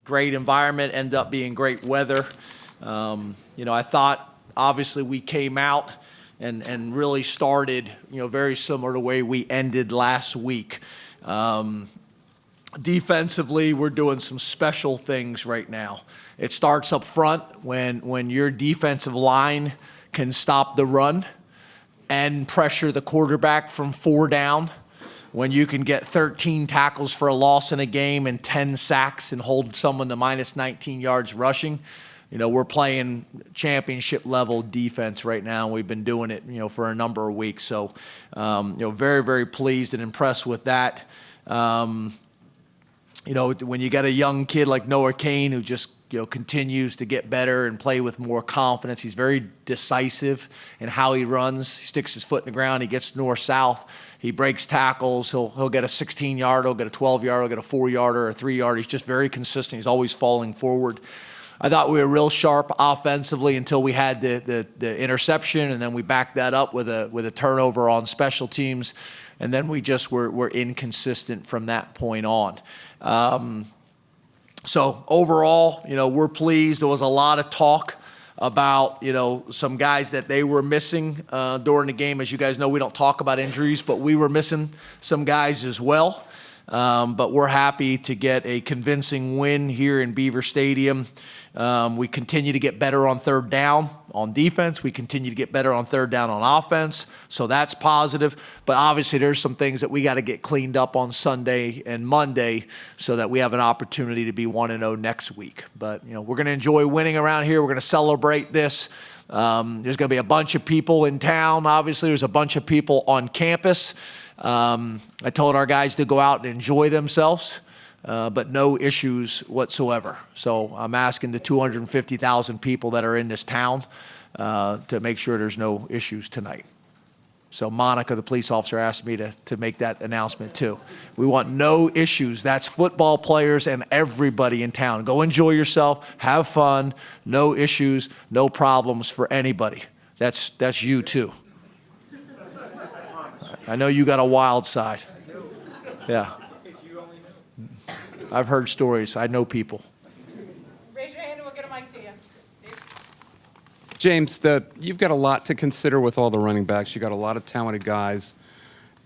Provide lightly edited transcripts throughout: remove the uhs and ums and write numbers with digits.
great environment, ended up being great weather. I thought obviously we came out and really started, very similar to the way we ended last week. Defensively, we're doing some special things right now. It starts up front when your defensive line can stop the run and pressure the quarterback from 4 down. When you can get 13 tackles for a loss in a game and 10 sacks and hold someone to minus 19 yards rushing, we're playing championship level defense right now, and we've been doing it, for a number of weeks. So, very, very pleased and impressed with that. When you got a young kid like Noah Kane who just continues to get better and play with more confidence. He's very decisive in how he runs. He sticks his foot in the ground. He gets north-south. He breaks tackles. He'll get a 16-yard. He'll get a 12-yard. He'll get a 4-yarder or a 3-yard. He's just very consistent. He's always falling forward. I thought we were real sharp offensively until we had the interception, and then we backed that up with a turnover on special teams, and then we just were inconsistent from that point on. So overall, we're pleased. There was a lot of talk about, some guys that they were missing during the game. As you guys know, we don't talk about injuries, but we were missing some guys as well. But we're happy to get a convincing win here in Beaver Stadium. We continue to get better on 3rd down on defense. We continue to get better on 3rd down on offense. So that's positive. But obviously there's some things that we got to get cleaned up on Sunday and Monday so that we have an opportunity to be 1-0 next week. But, we're going to enjoy winning around here. We're going to celebrate this. There's going to be a bunch of people in town. Obviously, there's a bunch of people on campus. I told our guys to go out and enjoy themselves, but no issues whatsoever. So I'm asking the 250,000 people that are in this town to make sure there's no issues tonight. So Monica, the police officer, asked me to make that announcement too. We want no issues. That's football players and everybody in town. Go enjoy yourself, have fun, no issues, no problems for anybody. That's you too. I know you got a wild side. Yeah. I've heard stories. I know people. Raise your hand and we'll get a mic to you. James, you've got a lot to consider with all the running backs. You've got a lot of talented guys.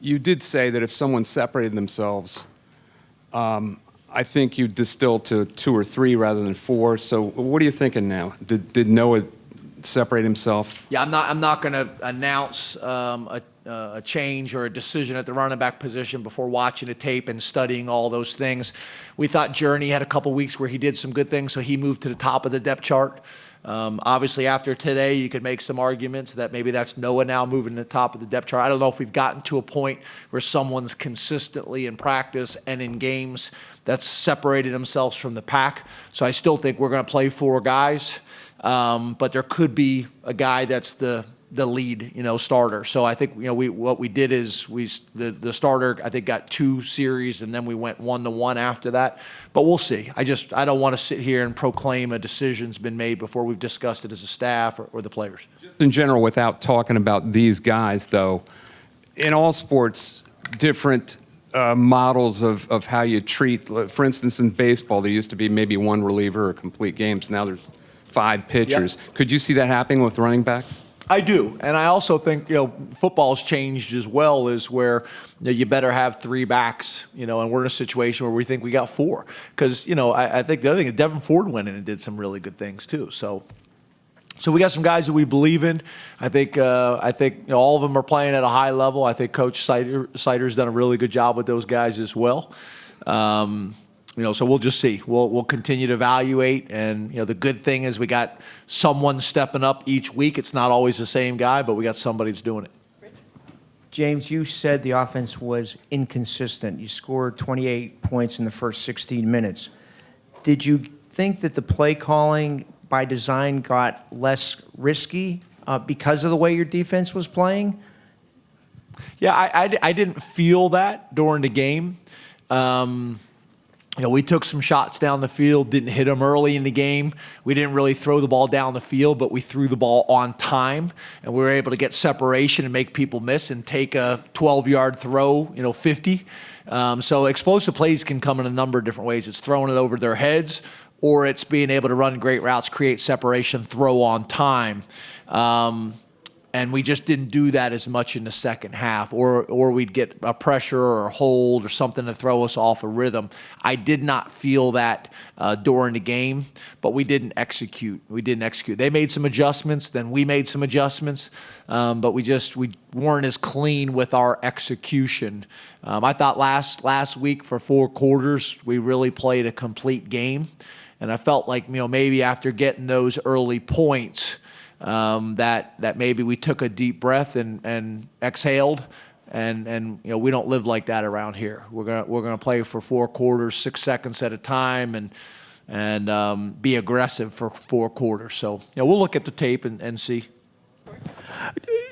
You did say that if someone separated themselves, I think you'd distill to 2 or 3 rather than 4. So what are you thinking now? Did Noah separate himself? Yeah, I'm not going to announce a change or a decision at the running back position before watching the tape and studying all those things. We thought Journey had a couple weeks where he did some good things, so he moved to the top of the depth chart. Obviously, after today, you could make some arguments that maybe that's Noah now moving to the top of the depth chart. I don't know if we've gotten to a point where someone's consistently in practice and in games that's separated themselves from the pack. So I still think we're going to play 4 guys, but there could be a guy that's the lead, starter. So I think, what we did is the starter, I think, got 2 series, and then we went 1-to-1 after that. But we'll see. I don't want to sit here and proclaim a decision's been made before we've discussed it as a staff or the players. Just in general, without talking about these guys, though, in all sports, different models of how you treat, for instance, in baseball, there used to be maybe 1 reliever or complete games. Now there's 5 pitchers. Yep. Could you see that happening with running backs? I do, and I also think football's changed as well, is where you better have 3 backs, and we're in a situation where we think we got 4, because I think the other thing is Devin Ford went in and did some really good things too. So we got some guys that we believe in. I think all of them are playing at a high level. I think Coach Sider's done a really good job with those guys as well. So we'll just see. We'll continue to evaluate, and the good thing is we got someone stepping up each week. It's not always the same guy, but we got somebody that's doing it. James, you said the offense was inconsistent. You scored 28 points in the first 16 minutes. Did you think that the play calling by design got less risky because of the way your defense was playing? Yeah, I didn't feel that during the game. We took some shots down the field, didn't hit them early in the game. We didn't really throw the ball down the field, but we threw the ball on time, and we were able to get separation and make people miss and take a 12-yard throw, 50. So explosive plays can come in a number of different ways. It's throwing it over their heads, or it's being able to run great routes, create separation, throw on time. And we just didn't do that as much in the second half, or we'd get a pressure or a hold or something to throw us off a rhythm. I did not feel that during the game, but we didn't execute. They made some adjustments, then we made some adjustments, but we weren't as clean with our execution. I thought last week for 4 quarters we really played a complete game, and I felt like maybe after getting those early points. That maybe we took a deep breath and exhaled, and we don't live like that around here. We're gonna play for 4 quarters, 6 seconds at a time, and be aggressive for 4 quarters. So we'll look at the tape and see.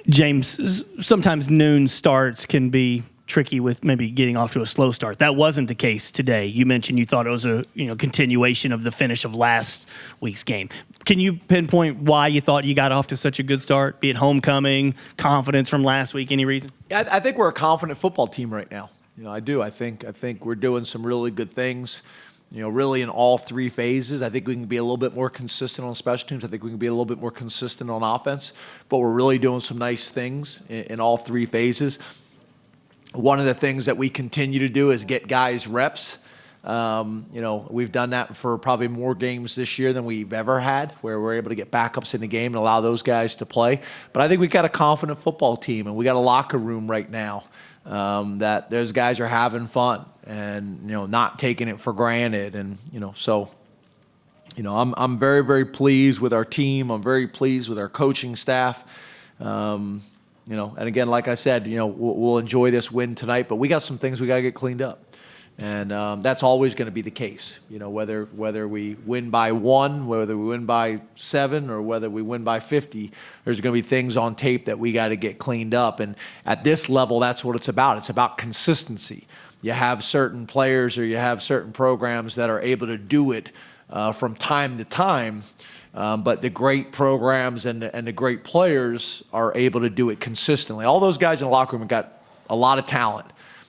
James, sometimes noon starts can be tricky with maybe getting off to a slow start. That wasn't the case today. You mentioned you thought it was a continuation of the finish of last week's game. Can you pinpoint why you thought you got off to such a good start? Be it homecoming, confidence from last week, any reason? Yeah, I think we're a confident football team right now. I do. I think we're doing some really good things. Really in all 3 phases. I think we can be a little bit more consistent on special teams. I think we can be a little bit more consistent on offense. But we're really doing some nice things in all 3 phases. One of the things that we continue to do is get guys reps. We've done that for probably more games this year than we've ever had, where we're able to get backups in the game and allow those guys to play. But I think we've got a confident football team, and we got a locker room right now that those guys are having fun and not taking it for granted. And I'm very, very pleased with our team. I'm very pleased with our coaching staff. And again, like I said, we'll enjoy this win tonight, but we got some things we got to get cleaned up. And that's always going to be the case, whether we win by 1, whether we win by 7, or whether we win by 50, there's going to be things on tape that we got to get cleaned up. And at this level, that's what it's about. It's about consistency. You have certain players or you have certain programs that are able to do it from time to time. But the great programs and the great players are able to do it consistently. All those guys in the locker room have got a lot of talent,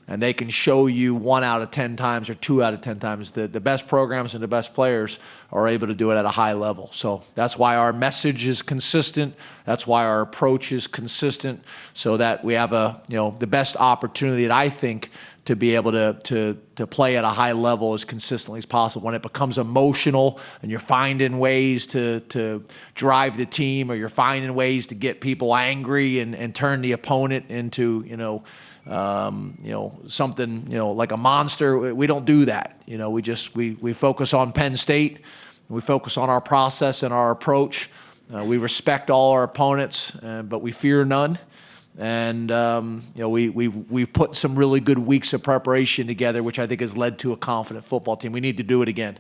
and they can show you 1 out of 10 times or 2 out of 10 times. The best programs and the best players are able to do it at a high level. So that's why our message is consistent. That's why our approach is consistent, so that we have the best opportunity that I think to be able to play at a high level as consistently as possible. When it becomes emotional and you're finding ways to drive the team, or you're finding ways to get people angry and turn the opponent into something like a monster, we don't do that. We focus on Penn State. We focus on our process and our approach. We respect all our opponents, but we fear none. And we've put some really good weeks of preparation together, which I think has led to a confident football team. We need to do it again.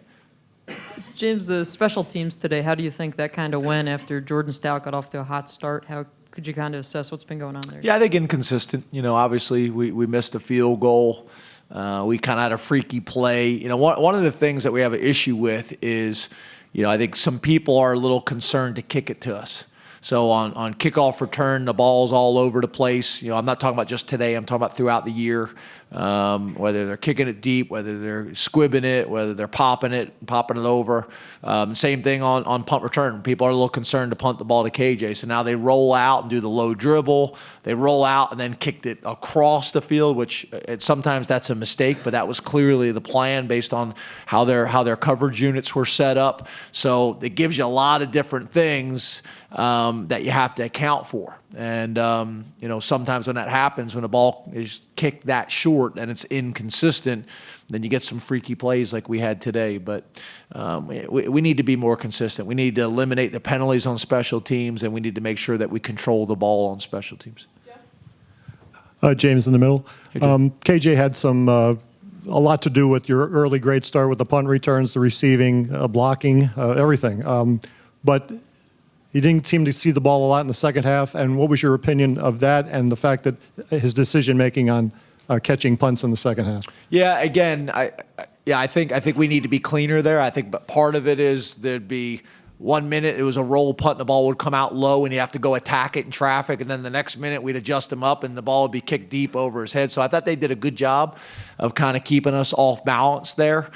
James, the special teams today, how do you think that kind of went after Jordan Stout got off to a hot start? How could you kind of assess what's been going on there? Yeah, I think inconsistent. Obviously we missed a field goal. We kind of had a freaky play. One of the things that we have an issue with is, I think some people are a little concerned to kick it to us. So on kickoff return, the ball's all over the place. I'm not talking about just today. I'm talking about throughout the year, whether they're kicking it deep, whether they're squibbing it, whether they're popping it over. Same thing on punt return. People are a little concerned to punt the ball to KJ. So now they roll out and do the low dribble. They roll out and then kicked it across the field, which sometimes that's a mistake, but that was clearly the plan based on how their coverage units were set up. So it gives you a lot of different things that you have to account for. And, sometimes when that happens, when the ball is kicked that short and it's inconsistent, then you get some freaky plays like we had today. But we need to be more consistent. We need to eliminate the penalties on special teams, and we need to make sure that we control the ball on special teams. James in the middle. KJ had a lot to do with your early great start with the punt returns, the receiving, blocking, everything. But he didn't seem to see the ball a lot in the second half. And what was your opinion of that and the fact that his decision-making on catching punts in the second half? Yeah, again, I think we need to be cleaner there. I think part of it is there'd be 1 minute it was a roll punt, and the ball would come out low and you have to go attack it in traffic, and then the next minute we'd adjust him up and the ball would be kicked deep over his head. So I thought they did a good job of kind of keeping us off balance there.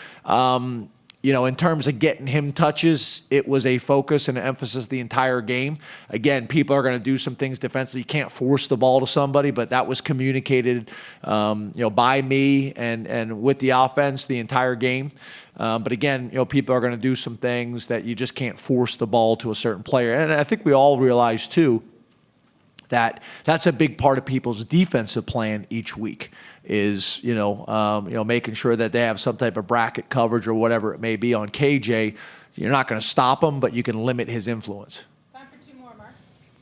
in terms of getting him touches, it was a focus and an emphasis the entire game. Again, people are going to do some things defensively. You can't force the ball to somebody, but that was communicated, by me and with the offense the entire game. But again, people are going to do some things that you just can't force the ball to a certain player. And I think we all realize too that that's a big part of people's defensive plan each week is, making sure that they have some type of bracket coverage or whatever it may be on KJ. You're not going to stop him, but you can limit his influence. Time for 2 more, Mark.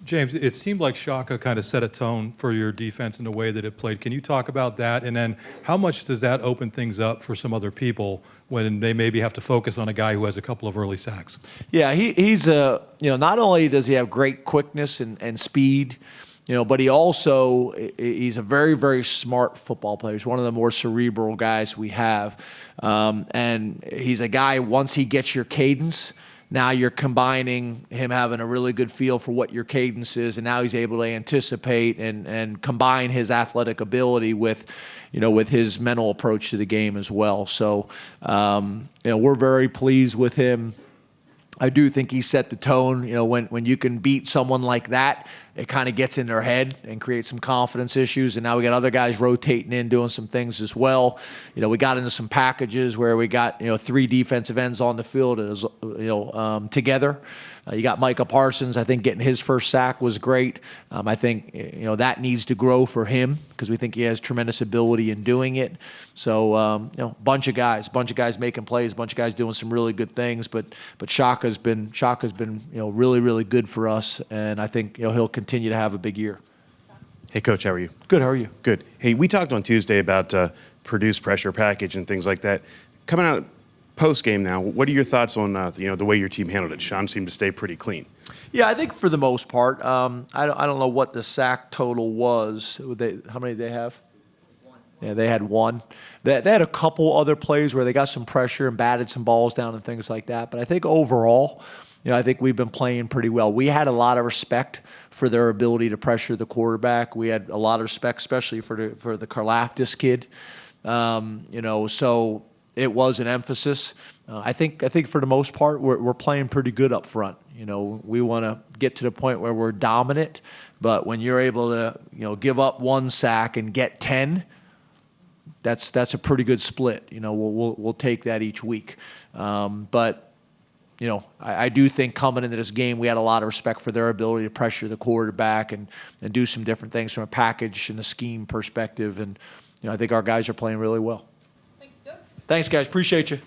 James, it seemed like Shaka kind of set a tone for your defense in the way that it played. Can you talk about that? And then how much does that open things up for some other people when they maybe have to focus on a guy who has a couple of early sacks? Yeah, he's not only does he have great quickness and speed, but he's a very, very smart football player. He's one of the more cerebral guys we have. And he's a guy, once he gets your cadence, now you're combining him having a really good feel for what your cadence is, and now he's able to anticipate and combine his athletic ability with his mental approach to the game as well. So, we're very pleased with him. I do think he set the tone. When you can beat someone like that, it kind of gets in their head and creates some confidence issues. And now we got other guys rotating in, doing some things as well. We got into some packages where we got 3 defensive ends on the field, together. You got Micah Parsons. I think getting his first sack was great. I think that needs to grow for him because we think he has tremendous ability in doing it. So bunch of guys making plays, a bunch of guys doing some really good things. But Shaka's been really, really good for us, and I think he'll continue to have a big year. Hey, Coach, how are you? Good. How are you? Good. Hey, we talked on Tuesday about Purdue's pressure package and things like that. Coming out post-game now, what are your thoughts on the way your team handled it? Sean seemed to stay pretty clean. Yeah, I think for the most part. I don't know what the sack total was. How many did they have? Yeah, they had 1. They had a couple other plays where they got some pressure and batted some balls down and things like that. But I think overall, I think we've been playing pretty well. We had a lot of respect for their ability to pressure the quarterback. We had a lot of respect, especially for the Karlaftis kid. So it was an emphasis. I think for the most part, we're playing pretty good up front. We want to get to the point where we're dominant, but when you're able to give up 1 sack and get 10, that's a pretty good split. We'll take that each week. But I do think coming into this game, we had a lot of respect for their ability to pressure the quarterback and do some different things from a package and a scheme perspective. And I think our guys are playing really well. Thanks, Coach. Thanks, guys. Appreciate you.